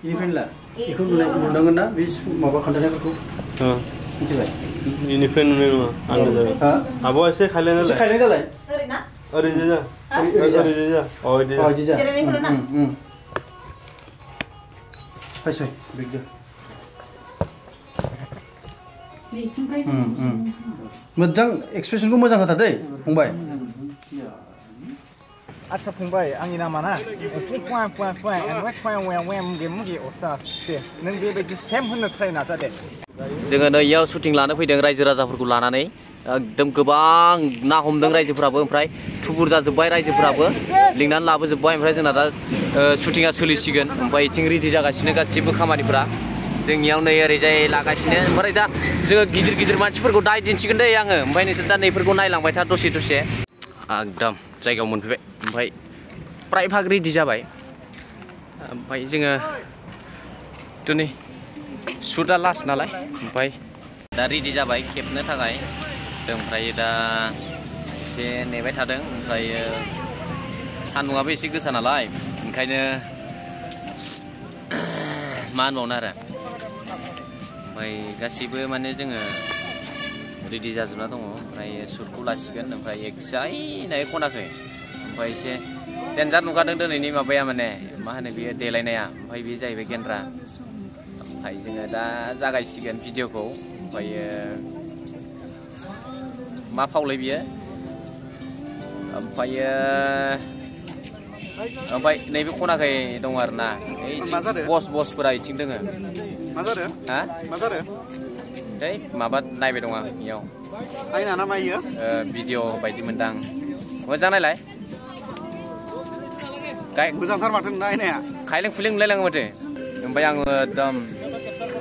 Ini lah. Iku nundangan na, bis maba kandanya aku. Misalnya. Ini friend nundangan anda. Abo ese kalian Ese kalian jalan. Ori jaja. Ori jaja. Oh jaja. Oh jaja. Pasai, bigda. Moजां एक्सप्रेसनखौ मोजां होथा दै फंबाय आच्छा फंबाय आंनि नामा ना नों बेबायदि सेम होननो ट्राइ नाजादे जोङो नै इयाव शुटिं लानो फैदों रायजो राजाफोरखौ लानानै एकदम गोबां ना हमदों रायजोफोराबो ओमफ्राय थुबुर जाजोब्बाय रायजोफोराबो लिंनानै लाबोजोब्बाय ओमफ्राय जोंना दा शुटिंआ सोलिसिगोन ओमफ्राय इथिं रेडि जागासिनो गासिबो खामानिफोरा जोंनियाव नै ओरैजाय लागासिनो ओमफ्राय दा जोङो गिदिर गिदिर मानसिफोरखौ दाय दिन्थिगोन दै आङो ओमफ्राय नोंसोर दा नैफोरखौ नायलांबाय था दसे दसे एकदम जायगायाव मोनफैबाय ओमफ्राय प्राय भाग रेडि जाबाय ओमफ्राय जोङो दिनै शुटआ लास्ट नालाय ओमफ्राय दा रेडि जाबाय खेबनो थाखाय जों ओमफ्राय दा एसे नेबाय थादों ओमफ्राय सान्दुंआबो एसे गोसा नालाय ओंखायनो मा होनबावनो आरो ओमफ्राय गासैबो माने जोङो रेडि जाजोबना दङ ओमफ्राय शुटखौ लासिगोन ओमफ्राय एकजायनाय खनाखै ओमफ्राय एसे डेन्जार नुगारदों दिनैनि माबाया माने मा होनो बेयो देलायनाया ओमफ्राय बेयो जाहैबाय गेन्द्रा ओमफ्राय जोङो दा जागायसिगोन भिडिअखौ ओमफ्राय मा फावलै बियो ओमफ्राय नैबे खनाखै दङ आरोना बसफोरा इथिं दोङो मा जादों हा मा जादों दै माबा नायबाय दं आं इयाव आइना ना मा इयो भिडिअ बायदि मोनदां मोजां नायलाय मोजांथार माथो नायनाया खायलें खुलें मोनलायलाङो माथो ओमफ्राय आङो एकदम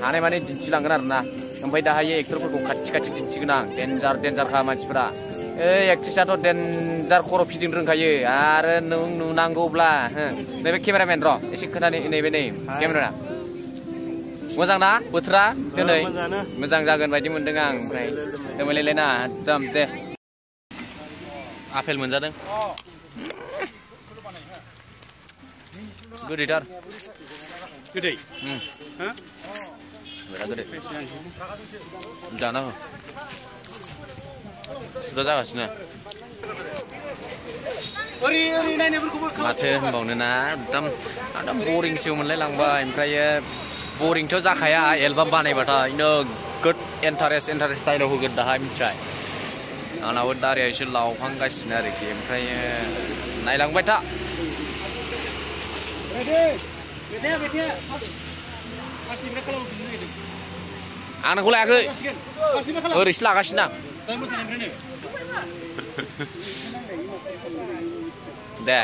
हानाय माने दिन्थिलांगोन आरोना ओमफ्राय दाहाय एक्टरफोरखौ खाथि खाथि दिन्थिगोन आं डेन्जारखा मानसिफोरा एक्ट्रिसआथ' डेन्जार खर' फिदिंनो रोंखायो आरो नों नुनांगौब्ला नैबे केमेरामेन र' एसे खोनानै नैबे नै केमेरा मोजां ना बोथोरा दिनै मोजां जागोन बायदि मोनदों आं ओमफ्राय दोमैलायलायना एकदम दे आपेल मोनजादों गोदैथार गोदै बिराद गोदै जाना हो सुदा जागासिनो माथो होनबावनो ना एकदम बरिंसो मोनलायलांबाय ओमफ्राय बरिंथ' जाखाया एलबाम बानायबाथाय नोगोद इन्टारेस्ट डाइलग होगोन दाहाय मिथिबाय आंनाबो दारिया एसे लावहांगासिनो आरोखि ओमफ्राय नायलांबाय था आंनाखौ लायाखै ओरैसो लागासिनो आं दे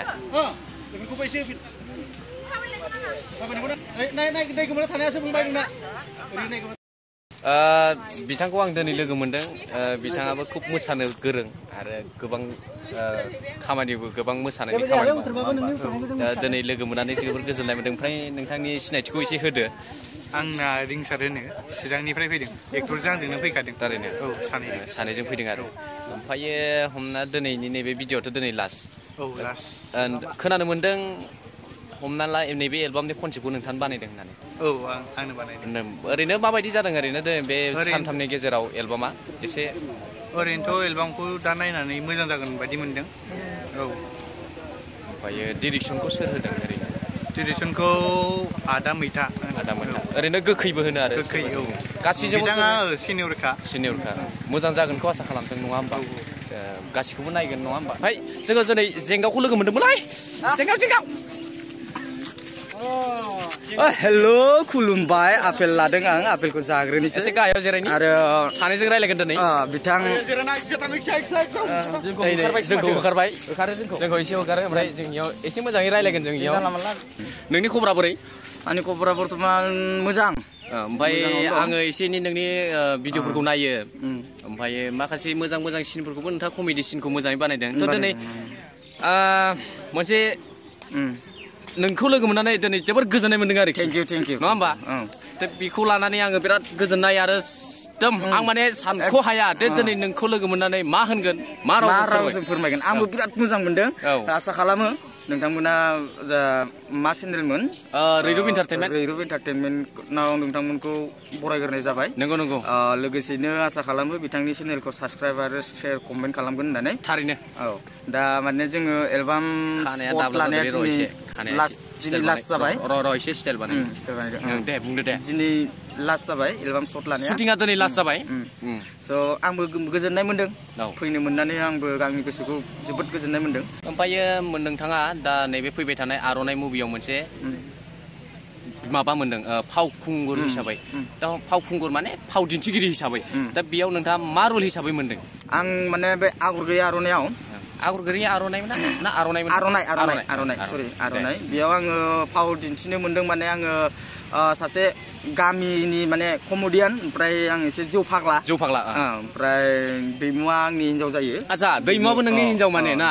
बिथांखौ आं दिनै लोगो मोनदों बिथाङाबो खुब मोसानो गोरों आरो गोबां खामानिबो गोबां मोसानायनि खामानि मावो दिनै लोगो मोननानै जोबोर गोजोननाय मोनदों ओमफ्राय नोंथांनि सिनायथिखौ एसे होदो आंना रिंसार होनो चिरांनिफ्राय फैदों एक्टरजों आंजोंनो फैखादों थारैनो औ सानैजों फैदों आरो ओमफ्रायो हमना दिनैनि नैबे भिडिअ'आथ' दिनै लास्ट खोनानो मोनदों हमना ला नैबे एलबामनि कनसेप्टखौ नोंथाङा बानायदों होननानै औ आंनो बानायदों ओरैनो माबायदि जादों ओरैनो बे सानथामनि गेजेराव एलबामा एसे ओरैनोथ' एलबामखौ दा नायनानै मोजां जागोन बायदि मोनदों औ ओमफ्रायो डिरेक्सनखौ सोर होदों ओरैनो डिरेक्सनखौ आदा मैथा ओरैनो गोखैबो होनो आरो गोखै औ गासैजोंबो बिथाङा सिनियरखा मोजां जागोनखौ आसा खालामदों नङा होमबा गासैखौबो नायगोन नङा होमबा ओमफ्राय जोङो दिनै जेंगावखौ लोगो मोनदोंमोनलाय जेंगाव हेल' खुलुमबाय आपेल लादों आं आपेलखौ जाग्रोनोसै एसे गाहायाव जिरायनि आरो सानैजों रायलायगोन दिनै बिथां जोंखौ होखारबाय जोंखौ एसे होखारो ओमफ्राय जोंनियाव एसे मोजाङै रायलायगोन जों इयाव नोंनि खबरा बोरै आंनि खबरा बर्थमान मोजां ओमफ्राय आङो एसे एनै नोंनि भिडिअफोरखौ नायो ओमफ्राय माखासे मोजां सिनफोरखौबो नोंथाङा कमेडि सिनखौ मोजाङै बानायदों थ' दिनै मोनसे नोंखौ लोगो मोननानै दिनै जोबोर गोजोननाय मोनदों आरो थेंक इउ नङा होमबा बेखौ लानानै आङो बिराद गोजोननाय आरो एकदम आं माने सानख' हाया दिनै नोंखौ लोगो मोननानै मा होनगोन मा रावजों फोरमायगोन आंबो बिराद मोजां मोनदों आसा खालामो नोंथांमोना मा चेनेलमोन रैरुब इन्टारटेनमेन्ट एन्टारटेनमेन्टनाव नोंथांमोनखौ बरायग्रोनाय जाबाय नंगौ लोगोसेनो आसा खालामो बिथांनि चेनेलखौ साबस्क्राइब आरो शेयार कमेन्ट खालामगोन होननानै थारैनो दा माने जोङो एलबाम स्पट लानाया दिनै लास्ट जाबाय एसे स्टाइल बानाय दे बुंदो दे दिनै लास्ट जाबाय एलबाम शट लानाया शुटिंआ दिनै लास्ट जाबाय स' आंबो गोजोननाय मोन्दों फैनो मोननानै आंबो आंनि गोसोखौ जोबोद गोजोननाय मोन्दों ओमफ्रायो नोंथाङा दा नैबे फैबाय थानाय आर'नाइ मुभियाव मोनसे माबा मोन्दों फावखुंगुर हिसाबै दा फावखुंगुर माने फाव दिन्थिगिरि हिसाबै दा बेयाव नोंथाङा मा रल हिसाबै मोन्दों आं माने बे आगर गैयै आर'नाइयाव आगर गैयै आर'नाइ ना आर'नाइ सरि आर'नाइ बेयाव आङो फाव दिन्थिनो मोन्दों माने आङो सासे गामिनि माने कमेडियान ओमफ्राय आं एसे जौ फाग्ला ओमफ्राय दैमुआ आंनि हिन्जाव जायो आच्छा दैमुआबो नोंनि हिन्जाव माने ना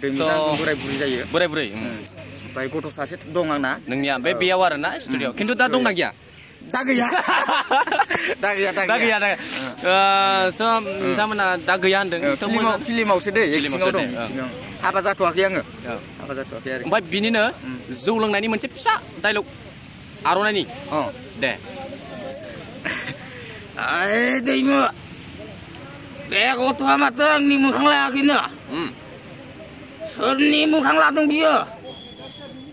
दैमुआ बोराय बुरै जायो बुरै ओमफ्राय गथ' सासे दं आंना नोंनिया बे बेयाव आरो ना स्टुडिअ खिन्थु दा दंना गैया दा गैया स' नोंथांमोना दा गैया होनदों फिल्मावसो दै एक्टिंआव दं हाबा जाथ'वाखै आङो हाबा जाथ'वाखै आरो ओमफ्राय बिनिनो जौ लोंनायनि मोनसे फिसा डायलग आर'नाइनि दे दैमु बे गथ'आ माथो आंनि मोखां लायाखैनो सोरनि मोखां लादों बियो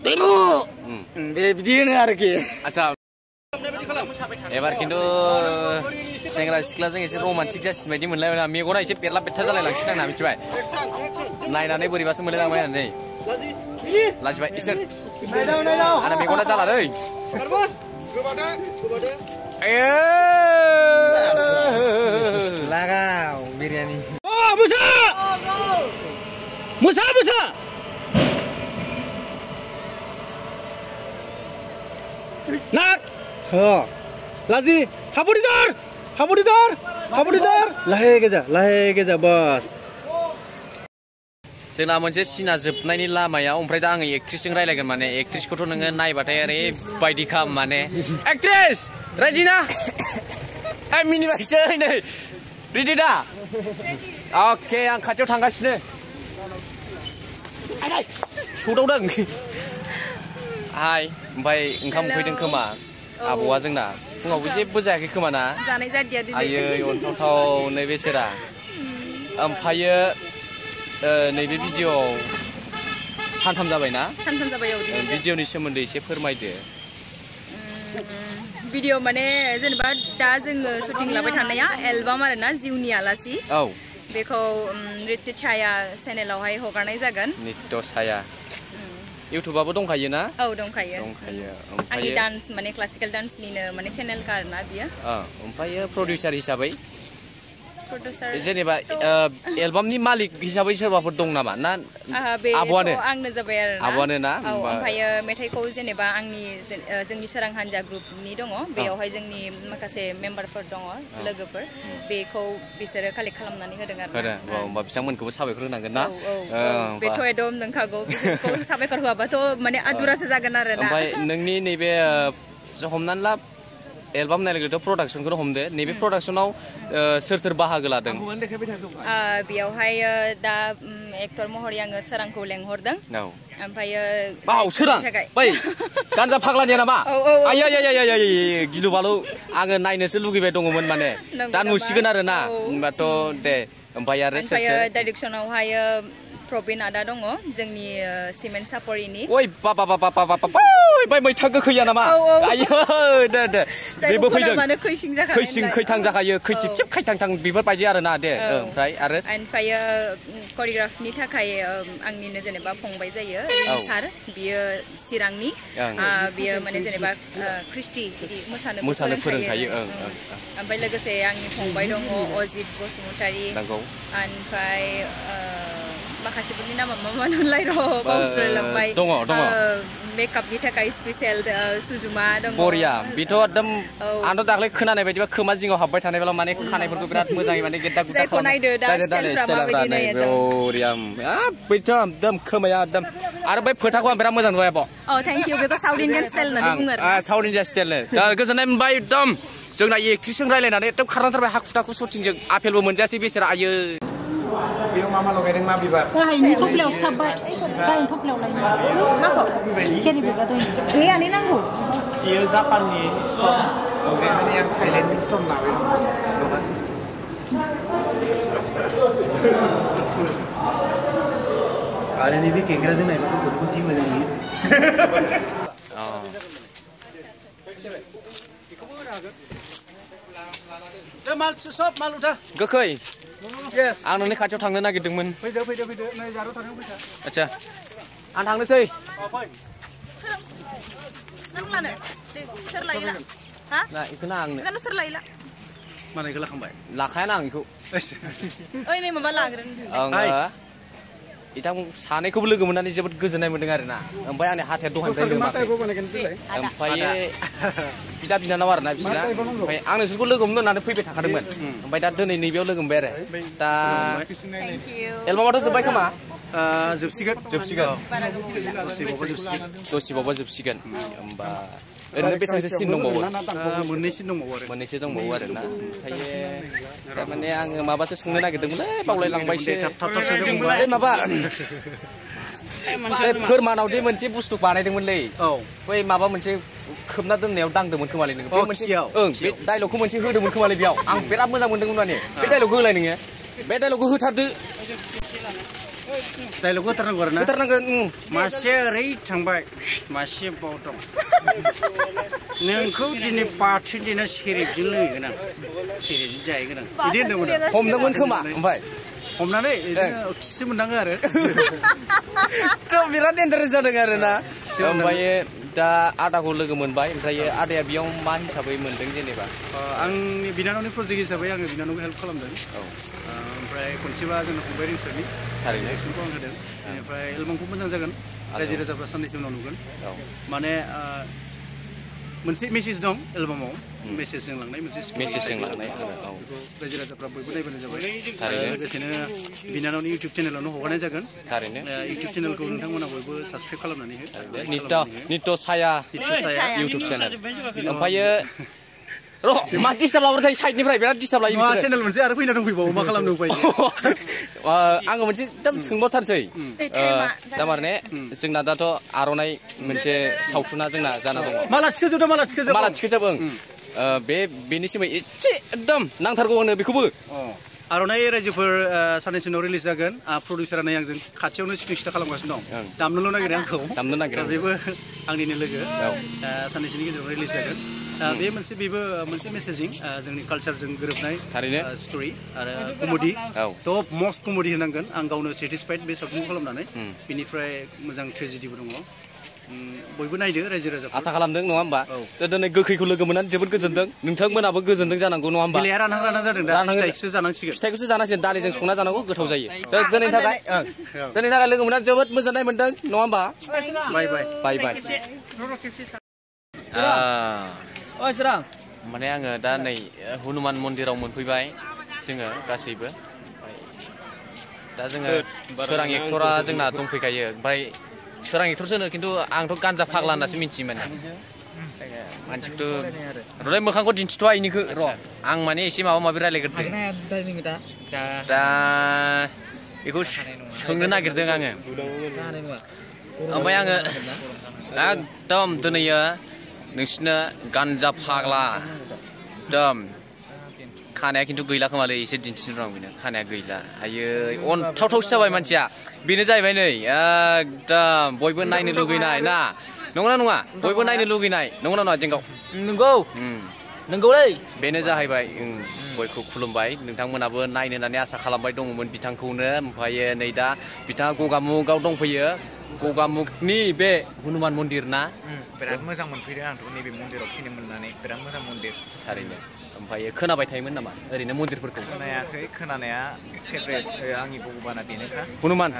दैमु बे बिदि होनो आरोखि आच्छा एबार खिन्थु सेंग्रा सिख्लाजों एसे रमान्टिक जासिन बायदि मोनलायबाय मेगना एसे बेरला बेरथा जालायलांसिगोन आंना मिथिबाय नायनानै बोरैबासो मोनलायलांबाय आं नै लाजिबाय इसोर आंना मेगना जाला दै लागाव बिरियानि मुसा नाक लाजि हाबुरिदार लाहे गेजा बस जोंना मोनसे सिना जोबनायनि लामायाव ओमफ्राय दा आङो एक्ट्रिसजों रायलायगोन माने एक्ट्रिसखौथ' नोङो नायबाथाय ओरैबायदि खालाम माने एक्ट्रिस रेडि ना मिनिबायसै नै रेडि दा अके आं खाथियाव थांगासिनो सौदावदों हाय ओमफ्राय ओंखाम उखैदों खोमा आबौआ जोंना फुङावबो जेबो जायाखै खोमा ना जानाय जादिया दिनै आयै अनथावथाव नैबे सेरा ओमफ्रायो नैबे भिडिअ'आव सानथाम जाबायना भिडिअ'नि सोमोन्दै एसे फोरमायदो भिडिअ माने जेनेबा दा जोङो शुटिं लाबाय थानाया एलबाम आरोना जिउनि आलासि बेखौ नृत्य छाया चेनेलावहाय हगारनाय जागोन नृत्य छाया इउटुबाबो दंखायो ना दंखायो आंनि डान्स माने क्लासिकेल डान्सनिनो माने चेनेलखा आरोना बियो ओमफ्रायो प्रडिउसार हिसाबै जेनेबा एलबामनि मालिक हिसाबै सोरबाफोर दं नामा ना आब'आनो आंनो जाबाय आरो आब'आनो ना ओमफ्रायो मेथाइखौ जेनेबा आंनि जोंनि सोरां हान्जा ग्रुपनि दङ बेयावहाय जोंनि माखासे मेम्बारफोर दङ लोगोफोर बेखौ बिसोरो कालेक्ट खालामनानै होदों आरो होमबा बिथांमोनखौबो साबायखर होनांगोन ना बेथ' एकदम नोंखागौ साबायखर होआबाथ' माने आदुरासो जागोन आरो ना ओमफ्राय नोंनि नैबे हमनानै ला एलबाम नायलायग्राथ' प्रडाक्सनखौनो हमदो नैबे प्रडाक्सनाव सोर बाहागो लादों बेयावहाय दा एक्टर महरै आङो सोरांखौ लेंहरदों ओमफ्रायो सोरां बै गान्जा फाग्लानिया नामा आयै गिलु बालु आङो नायनोसो लुगैबाय दङमोन माने दा नुसिगोन आरो ना होनबाथ' दे ओमफ्राय आरो डाइरेक्सनावहाय प्रबिन आदा दङ जोंनि सिमेन्ट सापरिनि ओइ बाबा बै मैथा गोखैया नामा आयो दे बेबो फैदों खैथां जाखायो खैथिब खैथां बेफोरबायदि आरो ना दे ओमफ्राय आरो ओमफ्रायो करिय'ग्राफनि थाखाय आंनिनो जेनेबा फंबाय जायो सार बियो चिरांनि बियो माने जेनेबा ख्रिस्टि बिदि मोसानो फोरोंखायो ओमफ्राय लोगोसे आंनि फंबाय दङ अजित बसुमतारी ओमफ्राय माखासेफोरनि नामा मा होनलाय बावस्रालांबाय दङ मेकआपनि थाखाय स्पेसियेल सुजुमा दङ बरिया बेथ' एकदम आंथ' दाख्लै खोनानाय बायदिबा खोमा जिङाव हाबबाय थानायब्ला माने खानायफोरखौ बिराद मोजाङै माने गेद्दा गुद्दा एकदम खोमाया एकदम आरो बै फोथाखौ आं बिराद मोजां नुबाय आब' थेंक इउ बेखौ साउथ इन्डियान स्टाइल होननानै बुङो आरो साउथ इन्डियान स्टाइलनो दा गोजोननाय मोनबाय एकदम जोंना एक्ट्रिसजों रायलायनानै एकदम खारनांथारबाय हाखु दाखु शुटिंजों आपेलबो मोनजायासै बेसोरा आयो बेयाव मा लगायदों मा बिबार गाहायनि थफ्लायावसो थाबबाय गायनो थफ्लायाव लायनो माखौ केरि बेगा दं गैयानो नांगौ बेयो जापाननि स्ट'न ओमफ्राय माने आं थाइलेन्डनि स्ट'न लाबाय आरो नैबे केकरा जोंना गथ'खौ जि मोजां नुयो गोखै आं नोंनि खाथियाव थांनो नागिरदोंमोन फैदो नै जारौ थांनो फैसा आच्छा आं थांनोसै नों लानो सोर लायोला हा ना इखौनो आंनो नों सोर लायोला मानायखौ लाखांबाय लाखायाना आं इखौ ओइ नै माबा लाग्रोन आङो बिथां सानैखौबो लोगो मोननानै जोबोद गोजोननाय मोन्दों आरोना ओमफ्राय आंनि हाथाया दहायनिफ्राय ओमफ्राय बिदा बिनानाव आरोना बिसोरना ओमफ्राय आं नोंसोरखौ लोगो मोननो होननानै फैबाय थाखादोंमोन ओमफ्राय दा दिनै नैबेयाव लोगो मोनबाय आरो दा एलबामाथ' जोब्बाय खोमा जोबसिगोन दसेबावबा जोबसिगोन होमबा ओरैनो बेसेबांसो सिन दंबावो मोननैसो दंबावो आरोना ओमफ्रायो थारमाने आङो माबासो सोंनो नागिरदोंमोनलै बावलायलांबायसो माबा फोरमानाव दे मोनसे बुस्थु बानायदोंमोनलै बै माबा मोनसे खोबना दोननायाव दांदोंमोन खोमालै नोङो बे मोनसे ओं बे डायलगखौ मोनसे होदोंमोन खोमालै बेयाव आं बिराद मोजां मोनदोंमोन माने बे डायलगखौ होलाय नोङो बे डायलगखौ होथारदो डायलगखौ होथारनांगौ आरोना होथारनांगोन मासे ओरै थांबाय मासे बाव दं नोंखौ दिनै बाथो दिना सेरेबजों लोंहैगोन आं सेरेबजों जाहैगोन आं बिदि होनदोंमोन हमदोंमोन खोमा ओमफ्राय हमनानै खिसो मोनदाङो आरो बिराद इन्टारेस्ट जादों आरोना ओमफ्रायो दा आदाखौ लोगो मोनबाय ओमफ्राय आदाया बेयाव मा हिसाबै मोनदों जेनेबा आंनि बिनानावनि प्रजेक्ट हिसाबै आङो बिनानावखौ हेल्प खालामदों ओमफ्राय खनसेबा जोंना फंबाय रिंसारनि थारैनो एक्सनखौ आं होदों बेनिफ्राय एलबामखौ मोजां जागोन रायजो राजाफ्रा साननैसो उनाव नुगोन माने मोनसे मेसेज दं एलबामाव मेसेजजों लांनाय मोनसे मेसेजजों लांनाय रायजो राजाफ्रा बयबो नायबानो जाबाय लोगोसेनो बिनानावनि इउटुब चेनेलावनो हगारनाय जागोन थारैनो इउटुब चेनेलखौ नोंथांमोना बयबो साबसक्राइब खालामनानै हो नित्य साया इउटुब चेनेल ओमफ्रायो र' मा डिस्टार्ब लाबोबाय थायो साइडनिफ्राय बिराद डिस्टार्ब लायो बिसोरो चेनेल मोनसे आरो फैना दंफैबावो मा खालामनो उपाय आङो मोनसे एकदम सोंबावथारसै थारमाने जोंना दाथ' आर'नाइ मोनसे सावथुना जोंना जाना दङ माला थिखोजोब ओं बेनि सोमोन्दै एसे एकदम नांथारगौ आंनो बेखौबो आर'नाइ रायजोफोर साननैसो उनाव रिलिज जागोन प्रडिउसारा नै आंजों खाथियावनो सिटा खालामगासिनो दं दामनोल' नागिरो आंखौ दामनो नागिरो बेबो आंनिनो लोगो साननैसोनि गेजेराव रिलिज जागोन बेबो मोनसे मेसेजिं जोंनि कालचारजों गोरोबनाय थारैनो स्ट'रि आरो कमेडि टप मस्ट कमेडि होनांगोन आं गावनो सेटिसफाइड बे सावथुनखौ खालामनानै बेनिफ्राय मोजां ट्रेजेडिबो दङ बयबो नायदो रायजो राजा आसा खालामदों नङा होमबा दिनै गोखैखौ लोगो मोननानै जोबोद गोजोनदों नोंथांमोनाबो गोजोनदों जानांगौ नङा होमबा बिलाइआ रानहां जादों दा फिथाइखौसो जानांसिगोन दालिजों संना जानांगौ गोथाव जायो दिनैनि थाखाय लोगो मोननानै जोबोद मोजांनाय मोनदों नङा होमबा बाय माने आङो दा नै हनुमान मन्दिराव मोनफैबाय जोङो गासैबो दा जोङो सोरां एक्टरा जोंना दंफैखायो ओमफ्राय सोरां एक्टरसो होनो खिन्थु आंथ' गान्जा फाग्ला होननासो मिन्थियोमोन मानसिखौथ' रलाय मोखांखौ दिन्थिथ'वा इनिखौ र' आं माने एसे माबा माबि रायलायग्रोदो दा बेखौ सोंनो नागिरदों आङो ओमफ्राय आङो एकदम दिनैयो नोंसिनो गान्जा फाग्ला एकदम खानाया खिन्थु गैला खोमालै एसे दिन्थिनो र' आं बेनो खानाया गैला आयै अनथावथावसो जाबाय मानसिया बेनो जाहैबाय नै एकदम बयबो नायनो लुगैनाय ना नंगौना नङा बयबो नायनो लुगैनाय नंगौना नङा जेंगाव नंगौलै बेनो जाहैबाय बयखौ खुलुमबाय नोंथांमोनाबो नायनो होननानै आसा खालामबाय दङमोन बिथांखौनो ओमफ्रायो नै दा बिथाङा गगामुगाव दंफैयो गगामुगनि बे हनुमान मन्दिर ना बिराद मोजां मोनफैदों आंथ' नैबे मन्दिराव फैनो मोननानै बिराद मोजां मन्दिर थारैनो ओमफ्राय खोनाबाय थायोमोन नामा ओरैनो मन्दिरफोरखौ खोनायाखै खोनानाया फेभरेट आंनि भगबाना बेनोखा हनुमान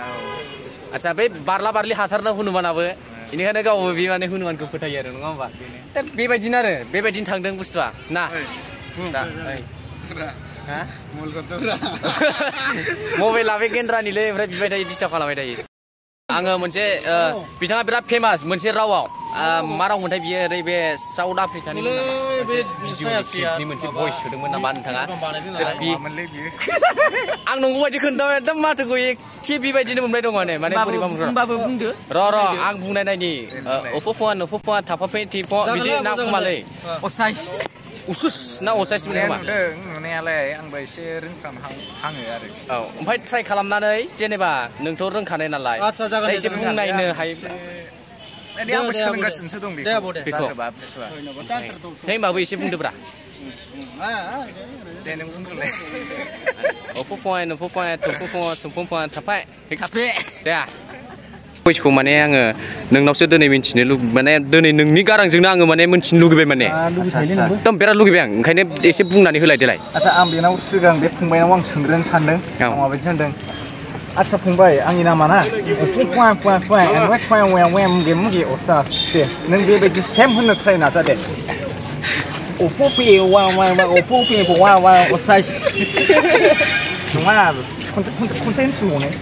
आच्छा बे बारला बारलि हाथारना हनुमानाबो बेनिखायनो गावबो बे माने हनुमानखौ फोथायो आरो नङा होमबा दा बेबायदिनो थांदों बुस्थुआ ना मबाइला बे गेन्द्रानिलै ओमफ्राय बिबाय थायो डिस्टार्ब खालामबाय थायो आङो मोनसे बिथाङा बिराद फेमास मोनसे रावाव मा रावमोनथाय बियो ओरै बे साउथ आफ्रिकानि भिडिअनि मोनसे भइस होदोंमोन नामा नोंथाङा आं नंगौ बायदि खोन्थाबाय एकदम माथोखौ एखे बेबायदिनो मोनबाय दङ माने बोरैबा होमबाबो बुंदो र' आं बुंनाय नायनि अफ'फ'आ थाफाफे टिफ' बिदि ना खोमालै असाइस उसुस ना असाइस मोनो खोमा नुनायालाय आंबो एसे रोंफ्रामहाङो आरो औ ओमफ्राय ट्राइ खालामनानै जेनेबा नोंथ' रोंखानाय नालाय एसे बुंनायनो हायो आंबो सोलोंगासिनोसो दं बेखौ होमबाबो एसे बुंदोब्रा दे नों बुंदोलाय अफ'फ'आ थफ'फ'आ थाफाय जाया भइसखौ माने आङो नोंनावसो दिनै मिन्थिनो माने दिनै नोंनि गारांजोंनो आङो माने मिन्थिनो लुगैबाय माने एकदम बिराद लुगैबाय आं ओंखायनो एसे बुंनानै होलाय देलाय आच्छा आं बेनाव सिगां बे फंबायनाव आं सोंग्रोनो सानदों आं माबायदि सानदों आच्छा फंबाय आंनि नामा ना मुगे असास दे नों बेबायदि सेम होननो ट्राइ नाजा दे असाइस नङा खनसे होनफिनबावनाय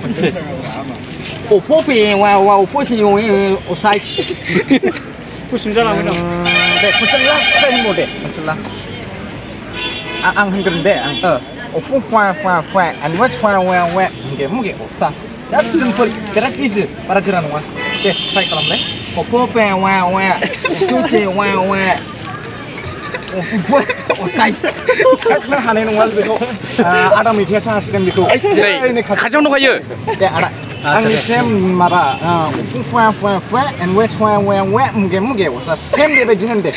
असाइस गुसुं जालांबाय दं दे खनसे लास्ट ट्राइ होनबाव दे खनसे लास्ट आं होनग्रोन दे मुगे असास जास्ट सिम्पोल बिराद इजि बारा गोरा नङा दे ट्राइ खालामलाय असाइस नों हानाय नङा बेखौ आदा मैथायासो हासिगोन बेखौ खाथियाव दंखायो दे आदा आंनि सेम माबा मुगे असास सेम बेबायदि होन दे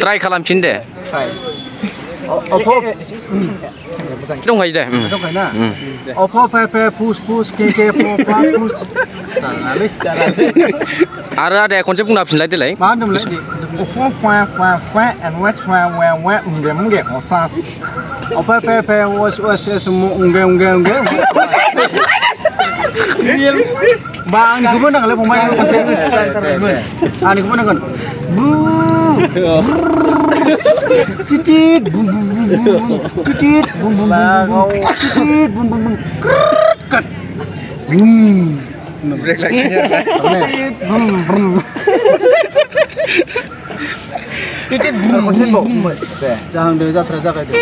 ट्राइ खालामफिन दे दंखायो दे आरो आदाया खनसे बुंना फिनलाय देलाय मा होनदोंमोनलाय मुगे असास बा आंनिखौबो होनांगोनलै फंबाय खनसे आंनिखौबो होनांगोन titit bum bum bum bum titit bum bum bum titit bum bum bum kat break lagi titit bum konsen bom jangan deh jatra jaga itu